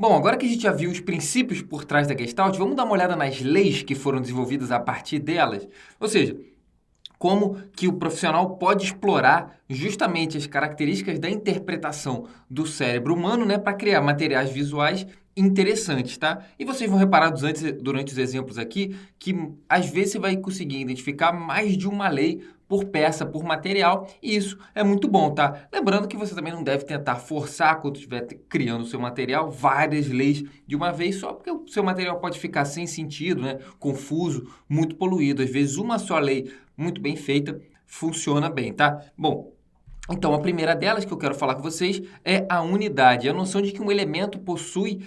Bom, agora que a gente já viu os princípios por trás da Gestalt, vamos dar uma olhada nas leis que foram desenvolvidas a partir delas. Ou seja, como que o profissional pode explorar justamente as características da interpretação do cérebro humano, né, para criar materiais visuais interessantes, tá? E vocês vão reparar durante os exemplos aqui que às vezes você vai conseguir identificar mais de uma lei por peça, por material, e isso é muito bom, tá? Lembrando que você também não deve tentar forçar, quando estiver criando o seu material, várias leis de uma vez só, porque o seu material pode ficar sem sentido, né? Confuso, muito poluído. Às vezes uma só lei muito bem feita, funciona bem, tá? Bom, então a primeira delas que eu quero falar com vocês é a unidade, a noção de que um elemento possui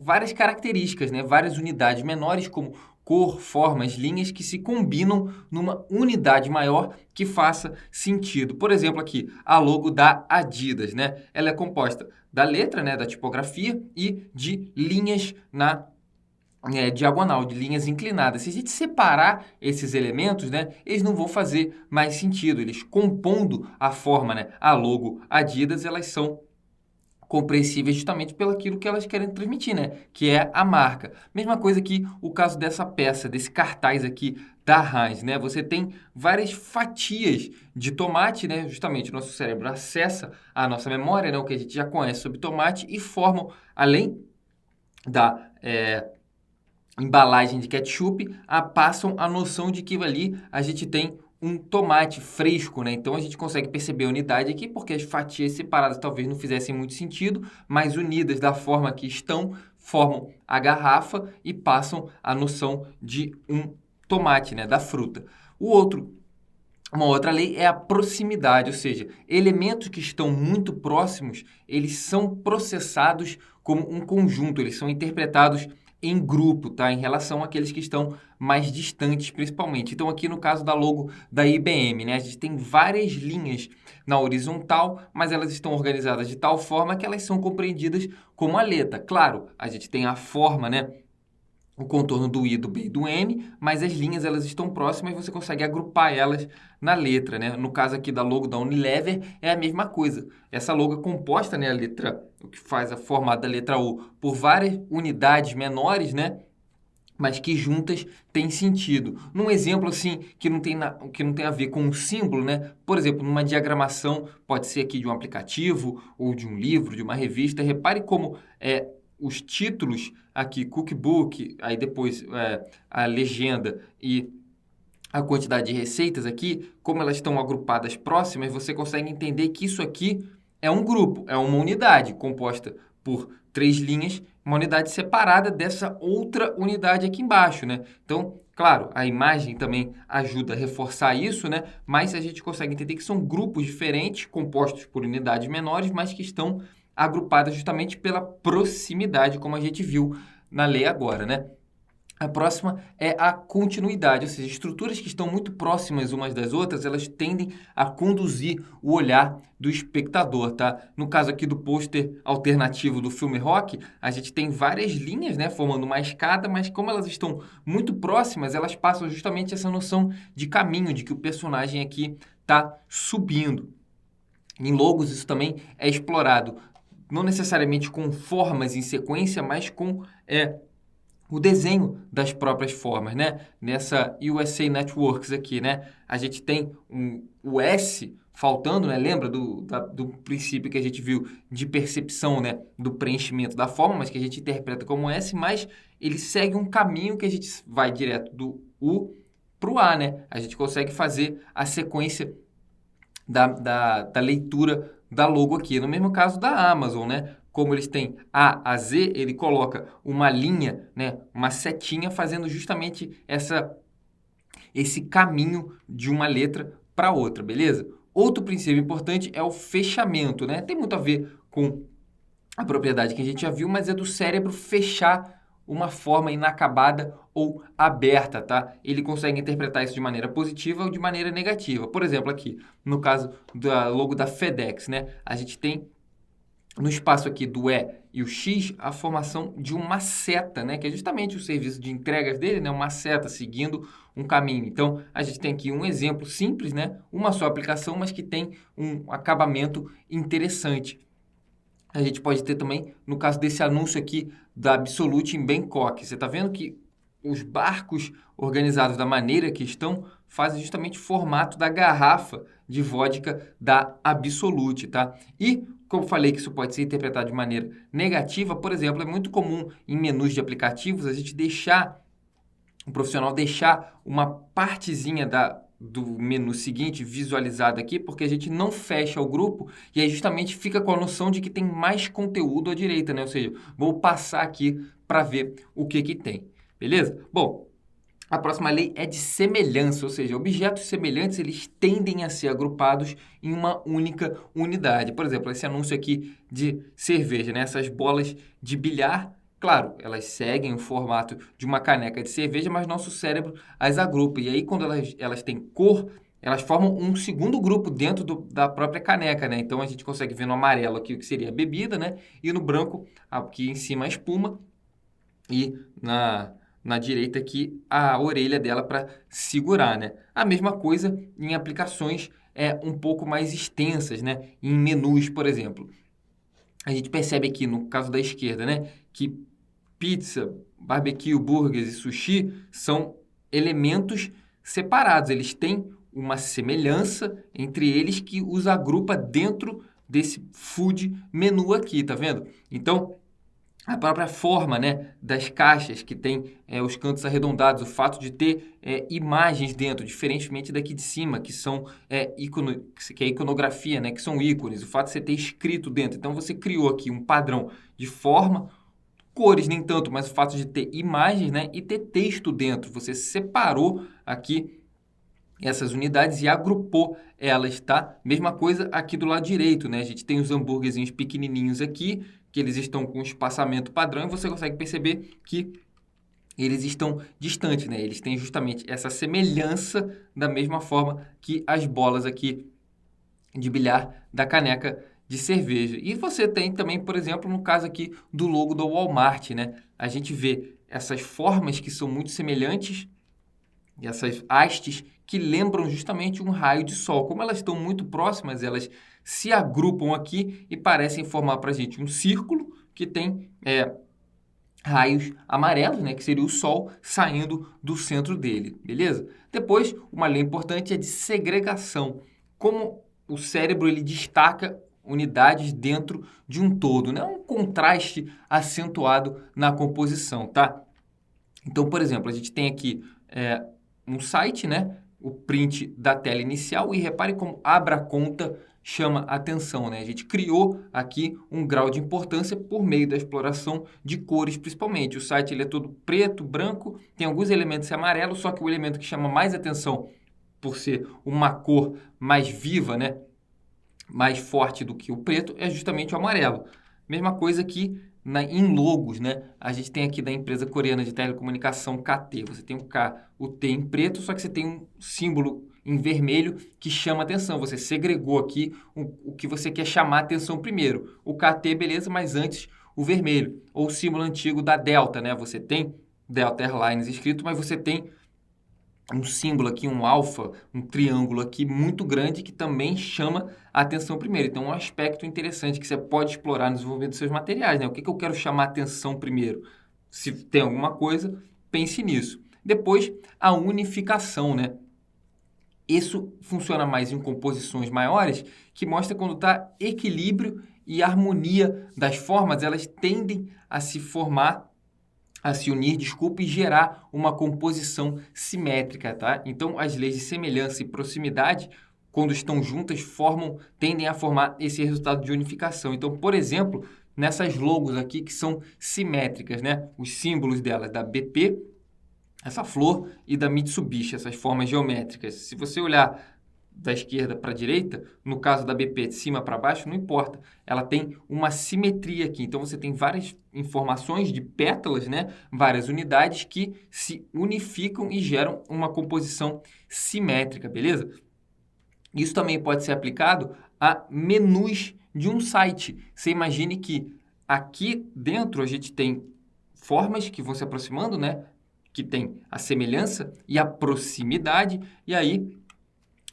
várias características, né? Várias unidades menores, como cor, formas, linhas, que se combinam numa unidade maior que faça sentido. Por exemplo, aqui, a logo da Adidas, né? Ela é composta da letra, né, da tipografia e de linhas na diagonal, de linhas inclinadas. Se a gente separar esses elementos, né, eles não vão fazer mais sentido. Eles compondo a forma, né, a logo Adidas, elas são compreensíveis justamente pelo aquilo que elas querem transmitir, né, que é a marca. Mesma coisa que o caso dessa peça, desse cartaz aqui da Heinz, né? Você tem várias fatias de tomate, né? Justamente o nosso cérebro acessa a nossa memória, né, o que a gente já conhece sobre tomate e formam, além da embalagem de ketchup, passam a noção de que ali a gente tem um tomate fresco, né? Então a gente consegue perceber a unidade aqui, porque as fatias separadas talvez não fizessem muito sentido, mas unidas da forma que estão, formam a garrafa e passam a noção de um tomate, né? Da fruta. Uma outra lei é a proximidade, ou seja, elementos que estão muito próximos, eles são processados como um conjunto, eles são interpretados em grupo, tá? Em relação àqueles que estão mais distantes, principalmente. Então, aqui no caso da logo da IBM, né? A gente tem várias linhas na horizontal, mas elas estão organizadas de tal forma que elas são compreendidas como a letra. Claro, a gente tem a forma, né? O contorno do I, do B e do M, mas as linhas elas estão próximas, você consegue agrupar elas na letra, né? No caso aqui da logo da Unilever é a mesma coisa. Essa logo é composta, né, a letra, o que faz a forma da letra U, por várias unidades menores, né? Mas que juntas têm sentido. Num exemplo assim que não tem a ver com um símbolo, né? Por exemplo, numa diagramação, pode ser aqui de um aplicativo ou de um livro, de uma revista. Repare como os títulos aqui, cookbook, aí depois a legenda e a quantidade de receitas aqui, como elas estão agrupadas próximas, você consegue entender que isso aqui é um grupo, é uma unidade composta por três linhas, uma unidade separada dessa outra unidade aqui embaixo, né? Então, claro, a imagem também ajuda a reforçar isso, né? Mas a gente consegue entender que são grupos diferentes, compostos por unidades menores, mas que estão agrupadas justamente pela proximidade, como a gente viu na lei agora, né? A próxima é a continuidade, ou seja, estruturas que estão muito próximas umas das outras, elas tendem a conduzir o olhar do espectador, tá? No caso aqui do pôster alternativo do filme Rock, a gente tem várias linhas, né, formando uma escada, mas como elas estão muito próximas, elas passam justamente essa noção de caminho, de que o personagem aqui está subindo. Em logos isso também é explorado, não necessariamente com formas em sequência, mas com o desenho das próprias formas, né? Nessa USA Networks aqui, né? A gente tem o S faltando, né? Lembra do princípio que a gente viu de percepção, né? Do preenchimento da forma, mas que a gente interpreta como S, mas ele segue um caminho que a gente vai direto do U para o A, né? A gente consegue fazer a sequência da leitura da logo aqui. No mesmo caso da Amazon, né? Como eles têm A a Z, ele coloca uma linha, né? Uma setinha fazendo justamente esse caminho de uma letra para outra, beleza? Outro princípio importante é o fechamento, né? Tem muito a ver com a propriedade que a gente já viu, mas é do cérebro fechar uma forma inacabada ou aberta, tá? Ele consegue interpretar isso de maneira positiva ou de maneira negativa. Por exemplo, aqui, no caso do logo da FedEx, né? A gente tem no espaço aqui do E e o X a formação de uma seta, né? Que é justamente o serviço de entregas dele, né? Uma seta seguindo um caminho. Então, a gente tem aqui um exemplo simples, né? Uma só aplicação, mas que tem um acabamento interessante. A gente pode ter também, no caso desse anúncio aqui da Absolute em Bangkok. Você está vendo que os barcos organizados da maneira que estão fazem justamente o formato da garrafa de vodka da Absolute, tá? E, como eu falei que isso pode ser interpretado de maneira negativa, por exemplo, é muito comum em menus de aplicativos a gente o profissional deixar uma partezinha do menu seguinte visualizada aqui, porque a gente não fecha o grupo e aí justamente fica com a noção de que tem mais conteúdo à direita, né? Ou seja, vou passar aqui para ver o que que tem, beleza? Bom, a próxima lei é de semelhança, ou seja, objetos semelhantes eles tendem a ser agrupados em uma única unidade. Por exemplo, esse anúncio aqui de cerveja, né? Essas bolas de bilhar, claro, elas seguem o formato de uma caneca de cerveja, mas nosso cérebro as agrupa. E aí, quando elas têm cor, elas formam um segundo grupo dentro da própria caneca, né? Então, a gente consegue ver no amarelo aqui o que seria a bebida, né? E no branco, aqui em cima a espuma e na direita aqui a orelha dela para segurar, né? A mesma coisa em aplicações um pouco mais extensas, né? Em menus, por exemplo. A gente percebe aqui no caso da esquerda, né? Que pizza, barbecue, burgers e sushi são elementos separados. Eles têm uma semelhança entre eles que os agrupa dentro desse food menu aqui, tá vendo? Então, a própria forma, né, das caixas que tem os cantos arredondados, o fato de ter imagens dentro, diferentemente daqui de cima, que são que é iconografia, né, que são ícones, o fato de você ter escrito dentro. Então, você criou aqui um padrão de forma, cores nem tanto, mas o fato de ter imagens, né, e ter texto dentro. Você separou aqui essas unidades e agrupou elas, tá? Mesma coisa aqui do lado direito, né? A gente tem os hambúrguerzinhos pequenininhos aqui, que eles estão com espaçamento padrão e você consegue perceber que eles estão distantes, né? Eles têm justamente essa semelhança da mesma forma que as bolas aqui de bilhar da caneca de cerveja. E você tem também, por exemplo, no caso aqui do logo do Walmart, né? A gente vê essas formas que são muito semelhantes e essas hastes que lembram justamente um raio de sol. Como elas estão muito próximas, elas se agrupam aqui e parecem formar para a gente um círculo que tem raios amarelos, né, que seria o sol saindo do centro dele, beleza? Depois, uma lei importante é de segregação. Como o cérebro ele destaca unidades dentro de um todo, não é um contraste acentuado na composição, tá? Então, por exemplo, a gente tem aqui um site, né? O print da tela inicial e repare como abra conta chama atenção, né? A gente criou aqui um grau de importância por meio da exploração de cores, principalmente. O site ele é todo preto, branco, tem alguns elementos em amarelo, só que o elemento que chama mais atenção por ser uma cor mais viva, né? Mais forte do que o preto, é justamente o amarelo. Mesma coisa que em logos, né? A gente tem aqui da empresa coreana de telecomunicação KT. Você tem o K, o T em preto, só que você tem um símbolo em vermelho que chama atenção. Você segregou aqui o que você quer chamar atenção primeiro. O KT, beleza, mas antes o vermelho. Ou o símbolo antigo da Delta, né? Você tem Delta Airlines escrito, mas você tem um símbolo aqui, um alfa, um triângulo aqui muito grande que também chama a atenção primeiro. Então, um aspecto interessante que você pode explorar no desenvolvimento dos seus materiais, né? O que que eu quero chamar a atenção primeiro? Se tem alguma coisa, pense nisso. Depois, a unificação, né? Isso funciona mais em composições maiores, que mostra quando está equilíbrio e harmonia das formas, elas tendem a se formar a se unir, desculpa, e gerar uma composição simétrica, tá? Então, as leis de semelhança e proximidade, quando estão juntas, tendem a formar esse resultado de unificação. Então, por exemplo, nessas logos aqui que são simétricas, né? Os símbolos delas, da BP, essa flor, e da Mitsubishi, essas formas geométricas. Se você olhar da esquerda para a direita, no caso da BP de cima para baixo, não importa. Ela tem uma simetria aqui. Então, você tem várias informações de pétalas, né? Várias unidades que se unificam e geram uma composição simétrica, beleza? Isso também pode ser aplicado a menus de um site. Você imagine que aqui dentro a gente tem formas que vão se aproximando, né? Que tem a semelhança e a proximidade, e aí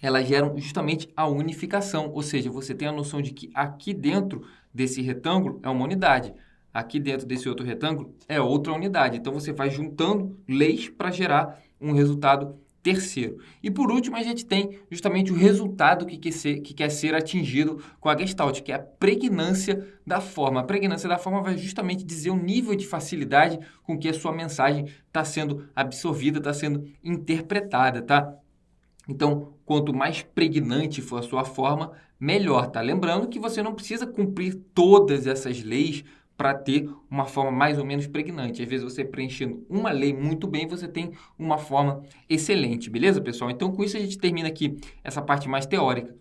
elas geram justamente a unificação, ou seja, você tem a noção de que aqui dentro desse retângulo é uma unidade. Aqui dentro desse outro retângulo é outra unidade. Então, você vai juntando leis para gerar um resultado terceiro. E por último, a gente tem justamente o resultado que quer ser atingido com a Gestalt, que é a pregnância da forma. A pregnância da forma vai justamente dizer o nível de facilidade com que a sua mensagem está sendo absorvida, está sendo interpretada, tá? Então, quanto mais pregnante for a sua forma, melhor, tá? Lembrando que você não precisa cumprir todas essas leis para ter uma forma mais ou menos pregnante. Às vezes, você preenchendo uma lei muito bem, você tem uma forma excelente, beleza, pessoal? Então, com isso, a gente termina aqui essa parte mais teórica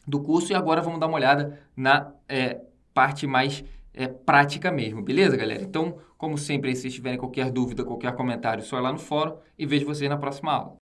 do curso e agora vamos dar uma olhada na parte mais prática mesmo, beleza, galera? Então, como sempre, aí, se vocês tiverem qualquer dúvida, qualquer comentário, só ir lá no fórum e vejo vocês na próxima aula.